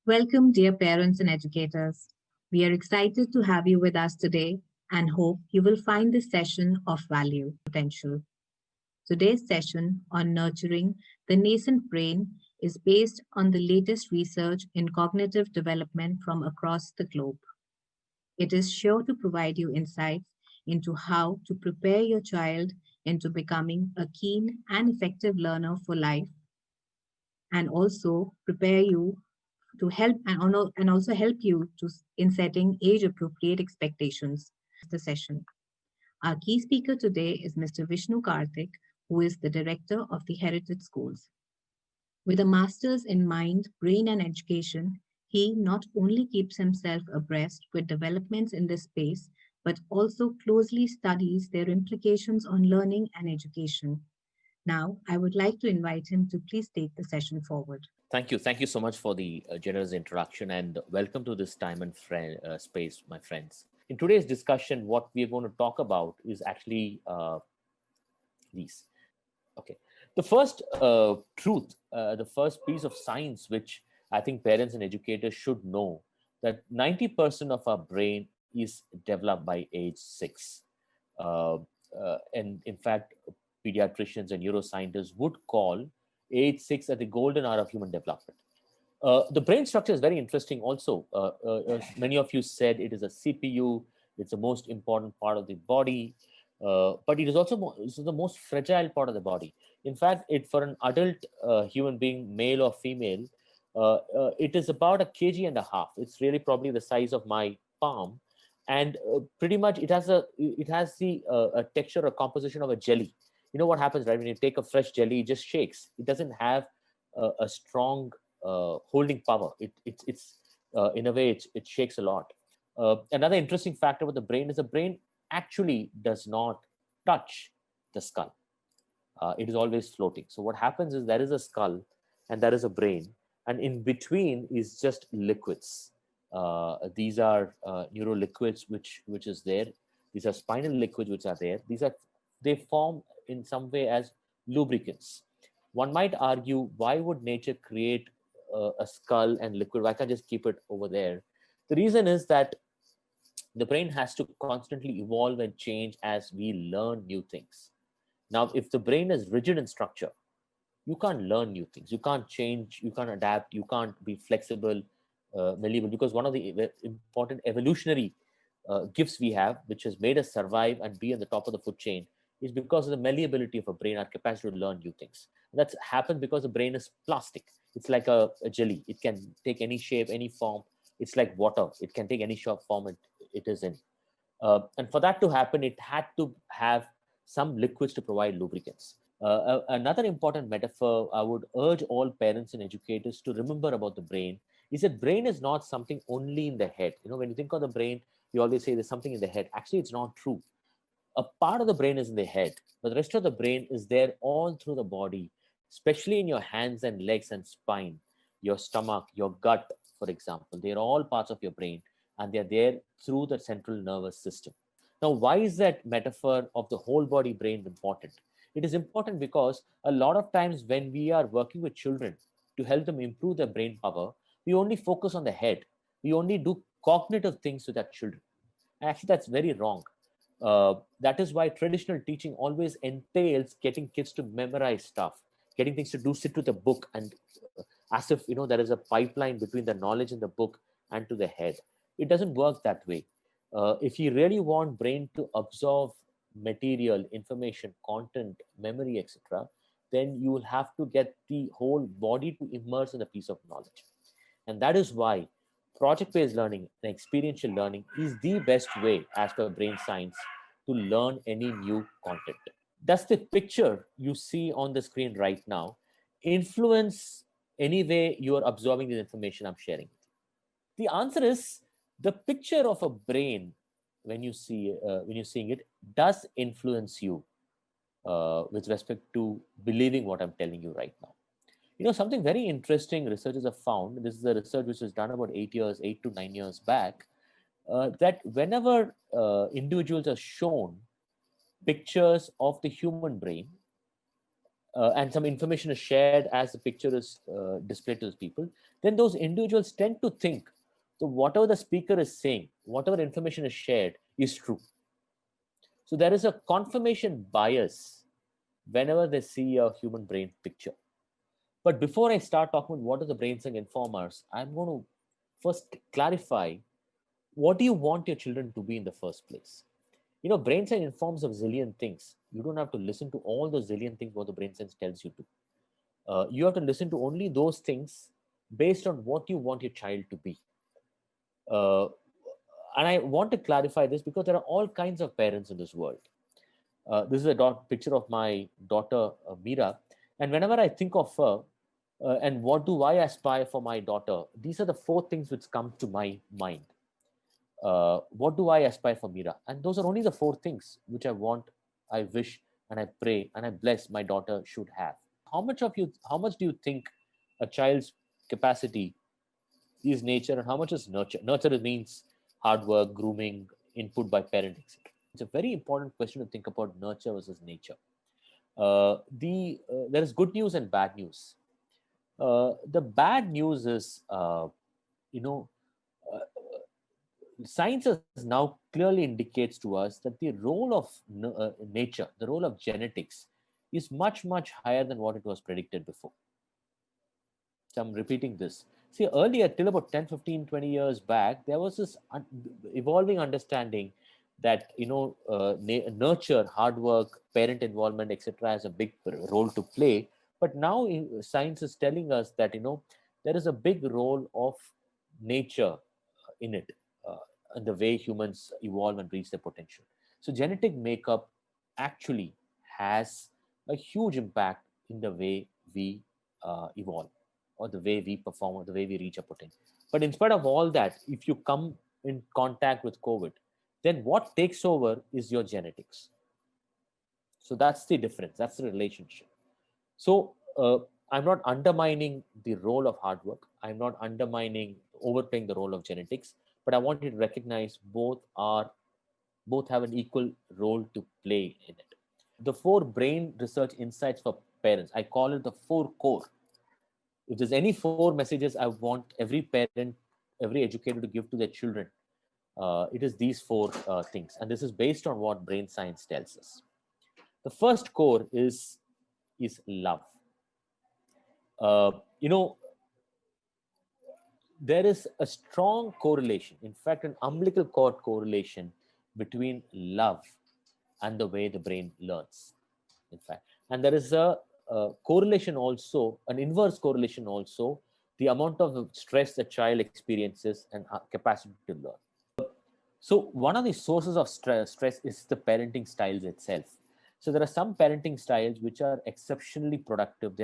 Welcome, dear parents and educators. We are excited to have you with us today and hope you will find this session of value potential. Today's session on nurturing the nascent brain is based on the latest research in cognitive development from across the globe. It is sure to provide you insights into how to prepare your child into becoming a keen and effective learner for life and also prepare you to help and also help you in setting age appropriate expectations the session. Our key speaker today is Mr. Vishnu Karthik, who is the director of the Heritage Schools. With a master's in mind, brain, and education, he not only keeps himself abreast with developments in this space, but also closely studies their implications on learning and education. Now, I would like to invite him to please take the session forward. Thank you. Thank you so much for the generous introduction and welcome to this time and space, my friends. In today's discussion, what we are going to talk about is actually these. Okay. The first truth, the first piece of science, which I think parents and educators should know, that 90% of our brain is developed by age 6. Uh, and in fact, pediatricians and neuroscientists would call age 6 at the golden hour of human development. The brain structure is very interesting also. Many of you said it is a CPU, it's the most important part of the body, but it is also it's the most fragile part of the body. In fact, for an adult human being, male or female, it is about a kg and a half. It's really probably the size of my palm, and pretty much it has a texture or composition of a jelly. You know what happens, right? When you take a fresh jelly, it just shakes. It doesn't have a strong holding power. It's in a way it shakes a lot. Another interesting factor about the brain is the brain actually does not touch the skull. It is always floating. So what happens is there is a skull and there is a brain, and in between is just liquids. These are neuro liquids, which is there. These are spinal liquids, which are there. They form in some way as lubricants. One might argue, why would nature create a skull and liquid? Why can't just keep it over there? The reason is that the brain has to constantly evolve and change as we learn new things. Now, if the brain is rigid in structure, you can't learn new things. You can't change. You can't adapt. You can't be flexible, malleable. Because one of the important evolutionary gifts we have, which has made us survive and be on the top of the food chain, is because of the malleability of a brain, our capacity to learn new things. And that's happened because the brain is plastic. It's like a jelly. It can take any shape, any form. It's like water. It can take any form it is in. And for that to happen, it had to have some liquids to provide lubricants. Another important metaphor I would urge all parents and educators to remember about the brain is that brain is not something only in the head. You know, when you think of the brain, you always say there's something in the head. Actually, it's not true. A part of the brain is in the head, but the rest of the brain is there all through the body, especially in your hands and legs and spine, your stomach, your gut, for example. They're all parts of your brain, and they're there through the central nervous system. Now, why is that metaphor of the whole body brain important? It is important because a lot of times when we are working with children to help them improve their brain power, we only focus on the head. We only do cognitive things with our children. And actually, that's very wrong. That is why traditional teaching always entails getting kids to memorize stuff, getting things to do, sit with a book, and as if there is a pipeline between the knowledge in the book and to the head. It doesn't work that way. If you really want brain to absorb material, information, content, memory, etc., then you will have to get the whole body to immerse in a piece of knowledge. And that is why project-based learning and experiential learning is the best way, as per brain science, to learn any new content. Does the picture you see on the screen right now influence any way you are absorbing the information I'm sharing? The answer is the picture of a brain when you're seeing it does influence you with respect to believing what I'm telling you right now. Something very interesting researchers have found, this is a research which was done about 8 to 9 years back, that whenever individuals are shown pictures of the human brain, and some information is shared as the picture is displayed to those people, then those individuals tend to think that whatever the speaker is saying, whatever information is shared, is true. So there is a confirmation bias whenever they see a human brain picture. But before I start talking about what is the brainstem informers, I'm going to first clarify, what do you want your children to be in the first place? You know, brain science informs of zillion things. You don't have to listen to all those zillion things what the brain science tells you to. You have to listen to only those things based on what you want your child to be. Uh, and I want to clarify this because there are all kinds of parents in this world. This is a picture of my daughter, Mira. And whenever I think of her and what do I aspire for my daughter, these are the four things which come to my mind. What do I aspire for Mira? And those are only the four things which I want, I wish, and I pray, and I bless my daughter should have. How much do you think a child's capacity is nature, and how much is nurture? Nurture means hard work, grooming, input by parent, etc. It's a very important question to think about nurture versus nature. There is good news and bad news. The bad news is, you know, uh, science has now clearly indicates to us that the role of nature, the role of genetics, is much, much higher than what it was predicted before. So I'm repeating this. See, earlier, till about 10, 15, 20 years back, there was this evolving understanding that, nurture, hard work, parent involvement, etc., has a big role to play. But now science is telling us that, there is a big role of nature in it, uh, and the way humans evolve and reach their potential. So genetic makeup actually has a huge impact in the way we evolve, or the way we perform, or the way we reach a potential. But in spite of all that, if you come in contact with COVID, then what takes over is your genetics. So that's the difference. That's the relationship. So I'm not undermining the role of hard work. I'm not undermining, overplaying the role of genetics. But I want you to recognize both have an equal role to play in it. The four brain research insights for parents, I call it the four core. If there's any four messages I want every parent, every educator to give to their children, it is these four things. And this is based on what brain science tells us. The first core is love. Uh, you know, there is a strong correlation, in fact, an umbilical cord correlation between love and the way the brain learns, in fact. And there is a correlation also, an inverse correlation also, the amount of stress the child experiences and capacity to learn. So one of the sources of stress is the parenting styles itself. So there are some parenting styles which are exceptionally productive.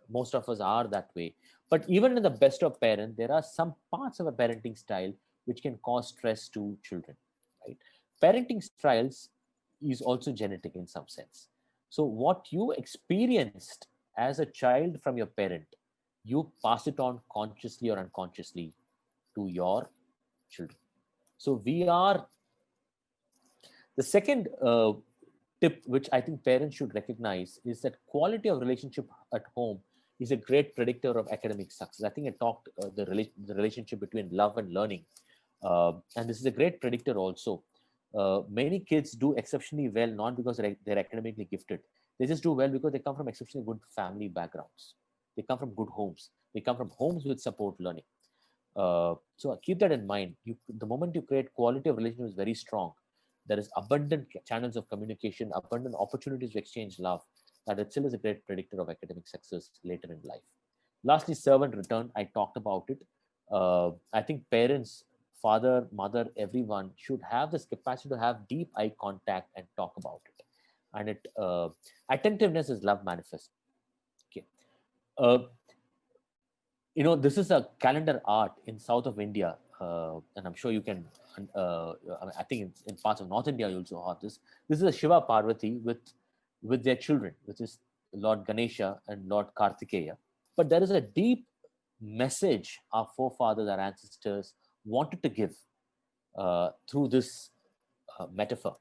Most of us are that way. But even in the best of parent, there are some parts of a parenting style which can cause stress to children. Right? Parenting styles is also genetic in some sense. So what you experienced as a child from your parent, you pass it on consciously or unconsciously to your children. So we are the second tip, which I think parents should recognize, is that quality of relationship at home is a great predictor of academic success. I think I talked the relationship between love and learning, and this is a great predictor also. Many kids do exceptionally well not because they're academically gifted. They just do well because they come from exceptionally good family backgrounds. They come from good homes. They come from homes with support learning. So keep that in mind. The moment you create quality of relationship is very strong. There is abundant channels of communication, abundant opportunities to exchange love. That itself is a great predictor of academic success later in life. Lastly, servant return. I talked about it. I think parents, father, mother, everyone should have this capacity to have deep eye contact and talk about it. And attentiveness is love manifest. Okay. Uh, this is a calendar art in south of India, and I'm sure you can. I think in parts of North India you also have this. This is a Shiva Parvati with their children, which is Lord Ganesha and Lord Kartikeya. But there is a deep message our forefathers, our ancestors wanted to give through this metaphor.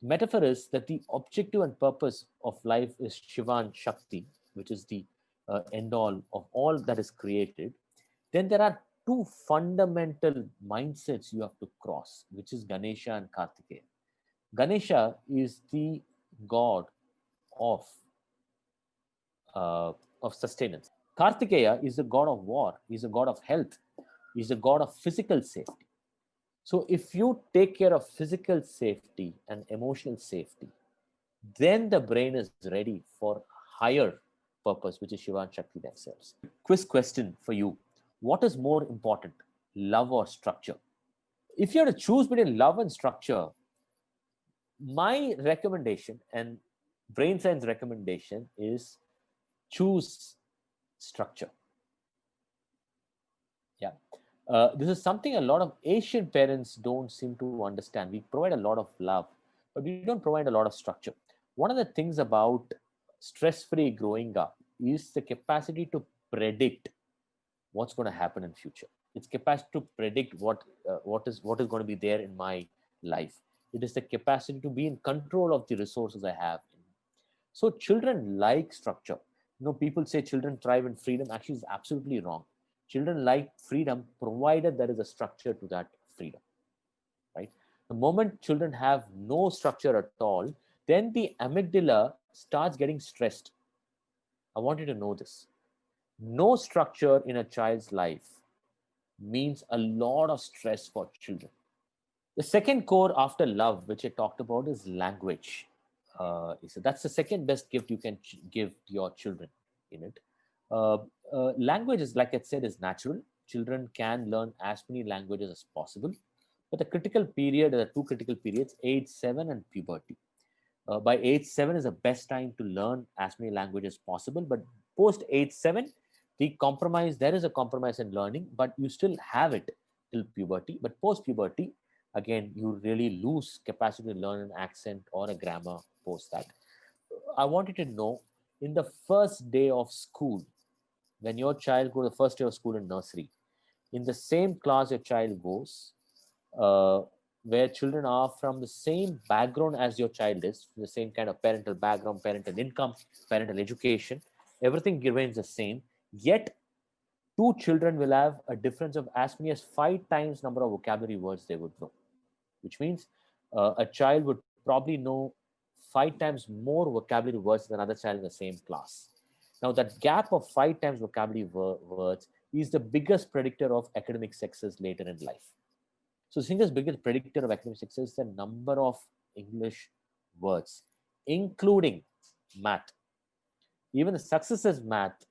The metaphor is that the objective and purpose of life is Shiva and Shakti, which is the end all of all that is created, then there are two fundamental mindsets you have to cross, which is Ganesha and Kartikeya. Ganesha is the god of uh, sustenance. Kartikeya is the god of war. He's a god of health. He's a god of physical safety. So if you take care of physical safety and emotional safety, then the brain is ready for higher purpose, which is Shiva and Shakti themselves. Quiz question for you. What is more important, love or structure? If you have to choose between love and structure, my recommendation and brain science recommendation is choose structure. Yeah. This is something a lot of Asian parents don't seem to understand. We provide a lot of love, but we don't provide a lot of structure. One of the things about stress-free growing up is the capacity to predict what's going to happen in future. It's capacity to predict what is going to be there in my life. It is the capacity to be in control of the resources I have. So children like structure. People say children thrive in freedom. Actually, it's absolutely wrong. Children like freedom provided there is a structure to that freedom, right? The moment children have no structure at all, then the amygdala starts getting stressed. I want you to know this. No structure in a child's life means a lot of stress for children. The second core after love, which I talked about, is language. So that's the second best gift you can give to your children in it. Uh, Language is, like I said, is natural. Children can learn as many languages as possible. But the critical period, there are two critical periods, age 7 and puberty. By age 7 is the best time to learn as many languages possible. But post age 7, there is a compromise in learning, but you still have it till puberty. But post puberty, again, you really lose capacity to learn an accent or a grammar post that. I wanted to know, in the first day of school, when your child goes the first day of school in nursery, in the same class your child goes, uh, where children are from the same background as your child is, the same kind of parental background, parental income, parental education, everything remains the same. Yet, two children will have a difference of as many as 5 times number of vocabulary words they would know, which means a child would probably know 5 times more vocabulary words than another child in the same class. Now, that gap of 5 times vocabulary words is the biggest predictor of academic success later in life. So, Singer's biggest predictor of academic success is the number of English words, including math. Even the success as math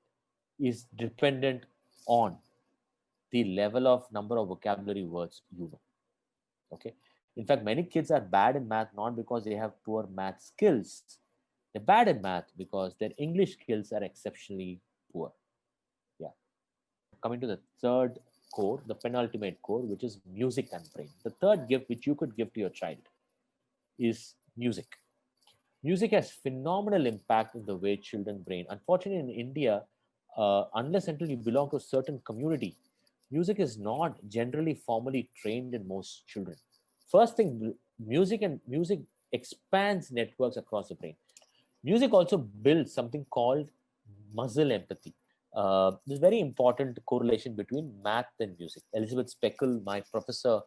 is dependent on the level of number of vocabulary words you know. Okay. In fact, many kids are bad in math not because they have poor math skills. They're bad in math because their English skills are exceptionally poor. Yeah. Coming to the third core, the penultimate core, which is music and brain. The third gift which you could give to your child is music. Music has phenomenal impact in the way children brain. Unfortunately, in India, unless until you belong to a certain community, music is not generally formally trained in most children. First thing, music expands networks across the brain. Music also builds something called muscle empathy. There's very important correlation between math and music. Elizabeth Speckle, my professor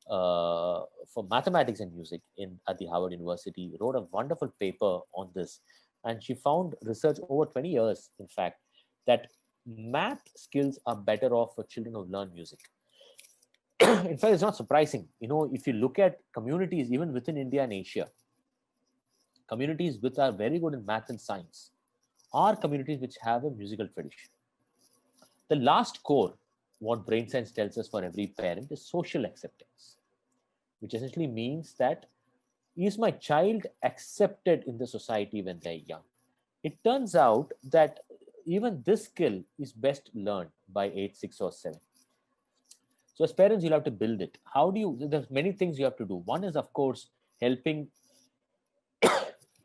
for mathematics and music at the Harvard University, wrote a wonderful paper on this. And she found research over 20 years, in fact, that math skills are better off for children who learn music. In fact, it's not surprising. If you look at communities, even within India and Asia, communities which are very good in math and science are communities which have a musical tradition. The last core, what brain science tells us for every parent, is social acceptance, which essentially means that, is my child accepted in the society when they're young? It turns out that even this skill is best learned by age 6 or 7. So, as parents, you'll have to build it. How do you? There's many things you have to do. One is, of course, helping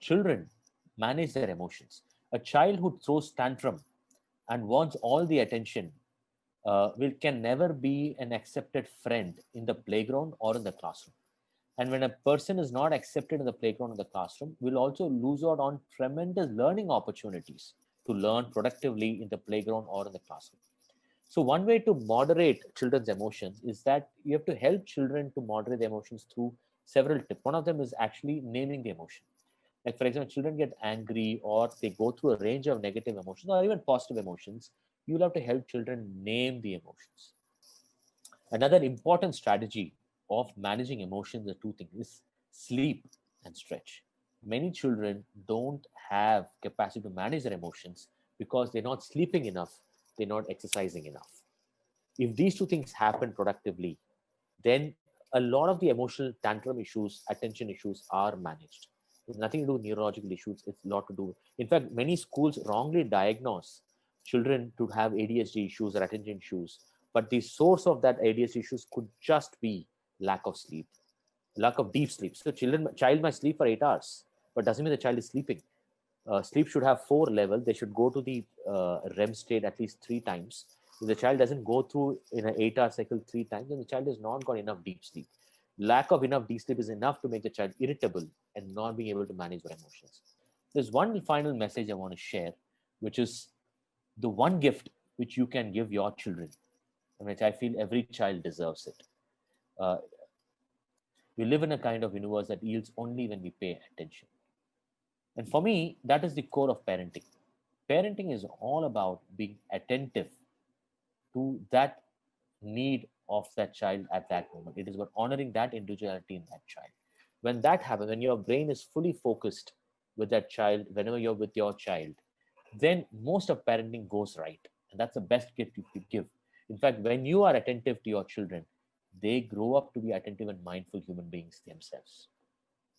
children manage their emotions. A child who throws tantrum and wants all the attention can never be an accepted friend in the playground or in the classroom. And when a person is not accepted in the playground or the classroom, will also lose out on tremendous learning opportunities to learn productively in the playground or in the classroom. So one way to moderate children's emotions is that you have to help children to moderate their emotions through several tips. One of them is actually naming the emotion. Like, for example, children get angry or they go through a range of negative emotions or even positive emotions. You'll have to help children name the emotions. Another important strategy of managing emotions are two things: is sleep and stretch. Many children don't have capacity to manage their emotions because they're not sleeping enough, they're not exercising enough. If these two things happen productively, then a lot of the emotional tantrum issues, attention issues are managed. It's nothing to do with neurological issues, it's a lot to do. In fact, many schools wrongly diagnose children to have ADHD issues or attention issues, but the source of that ADHD issues could just be lack of sleep, lack of deep sleep. So child might sleep for 8 hours, but doesn't mean the child is sleeping. Sleep should have four levels. They should go to the REM state at least 3 times. If the child doesn't go through in an 8 hour cycle 3 times, then the child has not got enough deep sleep. Lack of enough deep sleep is enough to make the child irritable and not being able to manage their emotions. There's one final message I want to share, which is the one gift which you can give your children, and which I feel every child deserves it. Uh, we live in a kind of universe that yields only when we pay attention. And for me, that is the core of parenting. Parenting is all about being attentive to that need of that child at that moment. It is about honoring that individuality in that child. When that happens, when your brain is fully focused with that child, whenever you're with your child, then most of parenting goes right. And that's the best gift you could give. In fact, when you are attentive to your children, they grow up to be attentive and mindful human beings themselves.